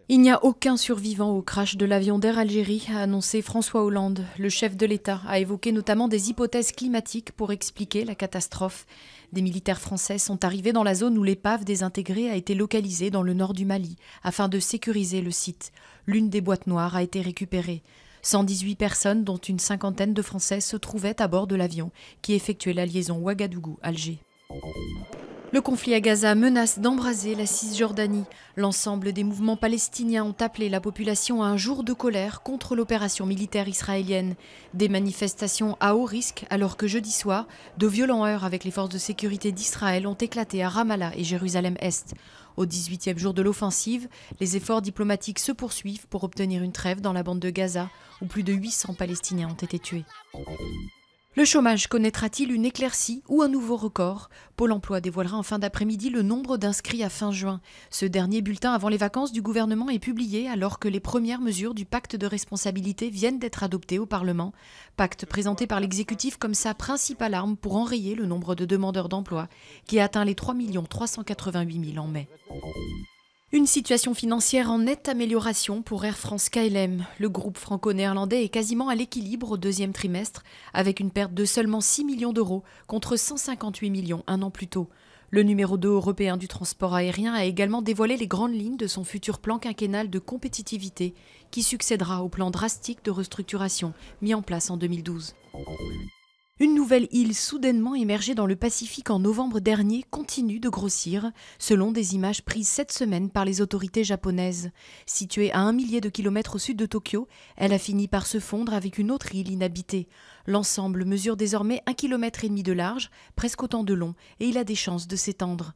Il n'y a aucun survivant au crash de l'avion d'Air Algérie, a annoncé François Hollande. Le chef de l'État a évoqué notamment des hypothèses climatiques pour expliquer la catastrophe. Des militaires français sont arrivés dans la zone où l'épave désintégrée a été localisée dans le nord du Mali, afin de sécuriser le site. L'une des boîtes noires a été récupérée. 118 personnes, dont une cinquantaine de Français, se trouvaient à bord de l'avion qui effectuait la liaison Ouagadougou-Alger. Le conflit à Gaza menace d'embraser la Cisjordanie. L'ensemble des mouvements palestiniens ont appelé la population à un jour de colère contre l'opération militaire israélienne. Des manifestations à haut risque alors que jeudi soir, de violents heurts avec les forces de sécurité d'Israël ont éclaté à Ramallah et Jérusalem-Est. Au 18e jour de l'offensive, les efforts diplomatiques se poursuivent pour obtenir une trêve dans la bande de Gaza, où plus de 800 Palestiniens ont été tués. Le chômage connaîtra-t-il une éclaircie ou un nouveau record? Pôle emploi dévoilera en fin d'après-midi le nombre d'inscrits à fin juin. Ce dernier bulletin avant les vacances du gouvernement est publié alors que les premières mesures du pacte de responsabilité viennent d'être adoptées au Parlement. Pacte présenté par l'exécutif comme sa principale arme pour enrayer le nombre de demandeurs d'emploi qui a atteint les 3 388 000 en mai. Une situation financière en nette amélioration pour Air France-KLM. Le groupe franco-néerlandais est quasiment à l'équilibre au deuxième trimestre, avec une perte de seulement 6 millions d'euros contre 158 millions un an plus tôt. Le numéro 2 européen du transport aérien a également dévoilé les grandes lignes de son futur plan quinquennal de compétitivité, qui succédera au plan drastique de restructuration mis en place en 2012. Une nouvelle île soudainement émergée dans le Pacifique en novembre dernier continue de grossir, selon des images prises cette semaine par les autorités japonaises. Située à 1 millier de kilomètres au sud de Tokyo, elle a fini par se fondre avec une autre île inhabitée. L'ensemble mesure désormais 1,5 km de large, presque autant de long, et il a des chances de s'étendre.